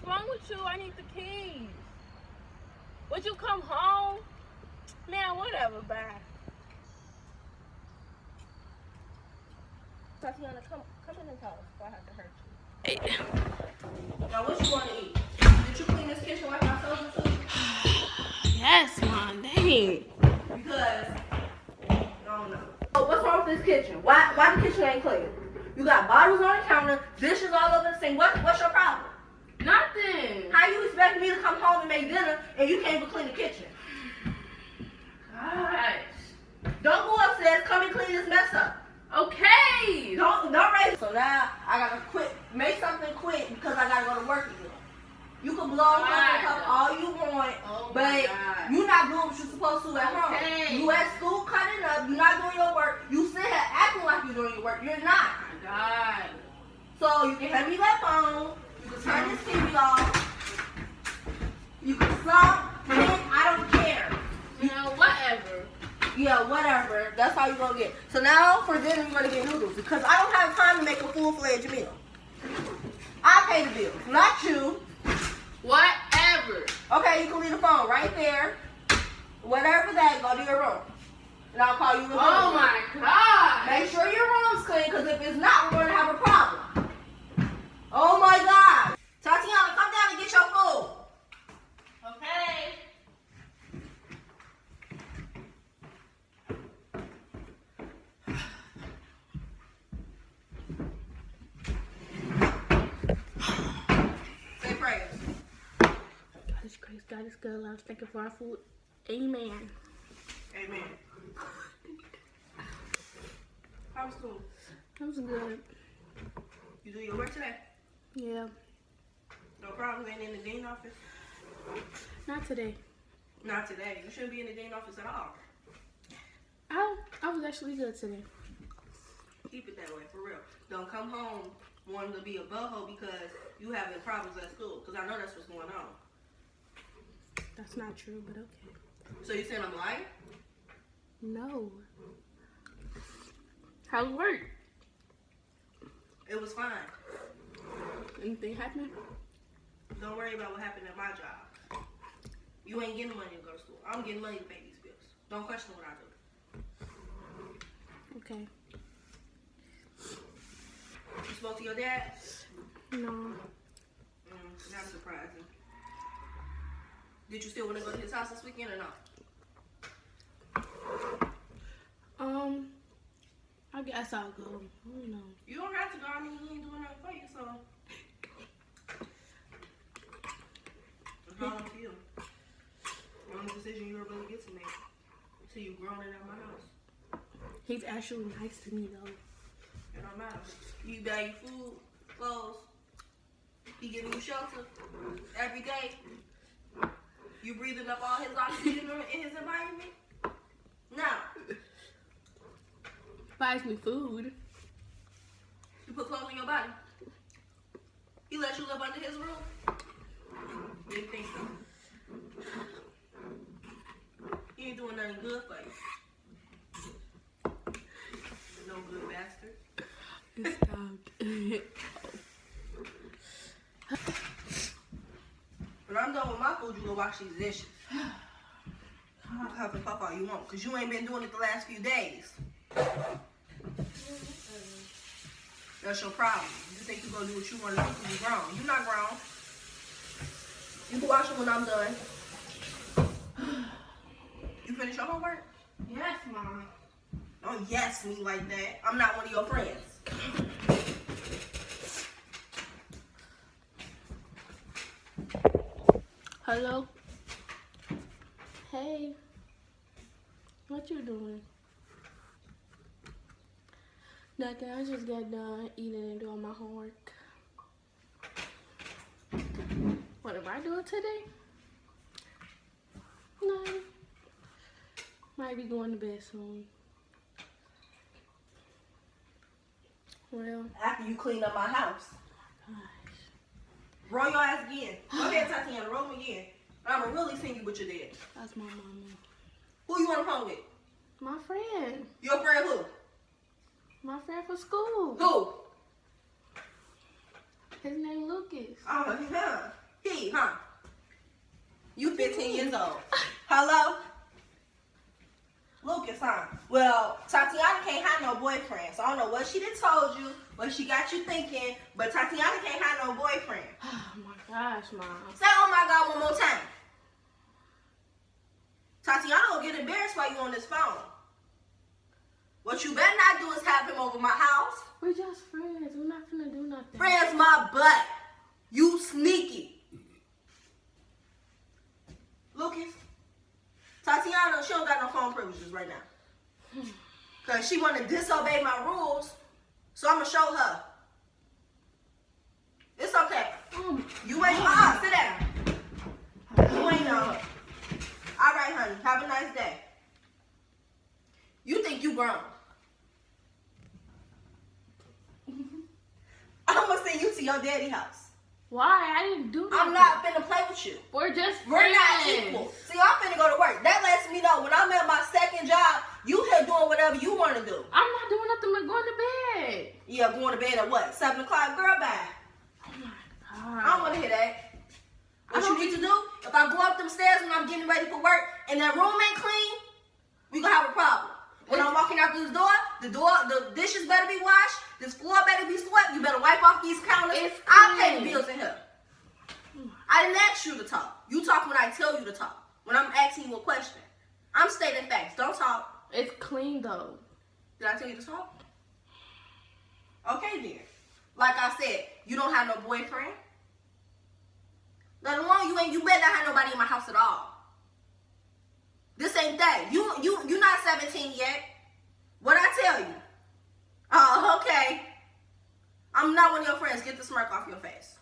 wrong with you? I need the keys. Would you come home? Man, whatever, bye. Tatiana, come in and talk before I have to hurt you. Hey. Now, what you want to eat? Did you clean this kitchen like I told you to? Yes, Mom. Dang. Because, I don't know. Oh, what's wrong with this kitchen? Why the kitchen ain't clean? You got bottles on the counter, dishes all over the sink. What's your problem? Nothing. How you expect me to come home and make dinner and you can't even clean the kitchen? Gosh. Don't go upstairs. Come and clean this mess up. Okay. Don't raise. So now I gotta quit. Make something quick because I gotta go to work again. You can blow up all you want, but you're not doing what you're supposed to at home. You at school cutting up. You're not doing your work. You sit here acting like you're doing your work. You're not. God. So you can hand me that phone. You can turn this TV off. You can stop. I don't care. You know, whatever. Yeah, whatever. That's how you're gonna get. So now for dinner you're gonna get noodles because I don't have time to make a full-fledged meal. I pay the bills, not you. Whatever. Okay, you can leave the phone right there. Whatever that, go to your room. And I'll call you in the morning. Oh my God. Make sure your room's clean because if it's not, we're gonna have a problem. Oh my God. Tatiana, come down and get your food. Okay. Say prayers. God is grace, God is good. Lord, thank you for our food. Amen. Amen. How was school? That was good. You do your work today? Yeah. No problem ain't in the dean office? Not today. Not today. You shouldn't be in the dean office at all. I was actually good today. Keep it that way, for real. Don't come home wanting to be a boho because you having problems at school. Because I know that's what's going on. That's not true, but okay. So you saying I'm lying? No. How's work? It was fine. Anything happen? Don't worry about what happened at my job. You ain't getting money to go to school. I'm getting money to pay these bills. Don't question what I do. Okay. You spoke to your dad? No. Not surprising. Did you still want to go to his house this weekend or not? I guess I'll go. I don't know. You don't have to go. I mean, he ain't doing nothing for you, so. How do you feel? Only decision you were going to get to make. Till you grown it out my house. He's actually nice to me, though. It don't matter. You buy you food, clothes. He giving you shelter every day. You breathing up all his oxygen in his environment? No. Buys me food. You put clothes on your body. He let you live under his roof. Didn't think so. He ain't doing nothing good for you. No good bastard. Stop. When I'm done with my food, you go wash these dishes. You can huff and puff all you want, because you ain't been doing it the last few days. That's your problem. You think you're going to do what you want to do because you're grown. You're not grown. You can wash them when I'm done. You finish your homework? Yes, Mom. Don't yes me like that. I'm not one of your friends. Hello? Hey. What you doing? Nothing. I just got done eating and doing my homework. What am I doing today? No. Might be going to bed soon. Well. After you clean up my house. Gosh. Roll your ass again. Go ahead, Tatiana. Roll me again. I'ma really see you with your dad. That's my mama. Who you want to home with? My friend. Your friend who? My friend from school. Who? His name Lucas. Oh, yeah. He, huh? You 15 years old. Hello? Lucas, huh? Well, Tatiana can't have no boyfriend, so I don't know what she done told you, what she got you thinking, but Tatiana can't have no boyfriend. Oh my gosh, Mom. Say, oh my God, one more time. Tatiana will get embarrassed while you on this phone. What you better not do is have him over my house. We're just friends. We're not gonna do nothing. Friends my butt. You sneaky. Lucas, Tatiana, she don't got no phone privileges right now. Because she want to disobey my rules, so I'm going to show her. It's okay. You ain't sit down. You ain't know. All right, honey. Have a nice day. You think you grown. I'm going to send you to your daddy's house. Why? I didn't do nothing. I'm not finna play with you. We're just friends. We're not equal. See, I'm finna go to work. That lets me know when I'm at my second job, you here doing whatever you want to do. I'm not doing nothing but going to bed. Yeah, going to bed at what? 7 o'clock? Girl, bye. Oh my God. I don't want to hear that. What you need to do, if I go up them stairs when I'm getting ready for work and that room ain't clean, we gonna have a problem. When I'm walking out this door, the dishes better be washed, this floor better be swept, you better wipe off these counters. I'll pay the bills in here. I didn't ask you to talk. You talk when I tell you to talk. When I'm asking you a question. I'm stating facts. Don't talk. It's clean though. Did I tell you to talk? Okay then. Like I said, you don't have no boyfriend. Let alone you better not have nobody in my house at all. This ain't that. You not 17 yet. What'd I tell you? Oh, okay. I'm not one of your friends. Get the smirk off your face.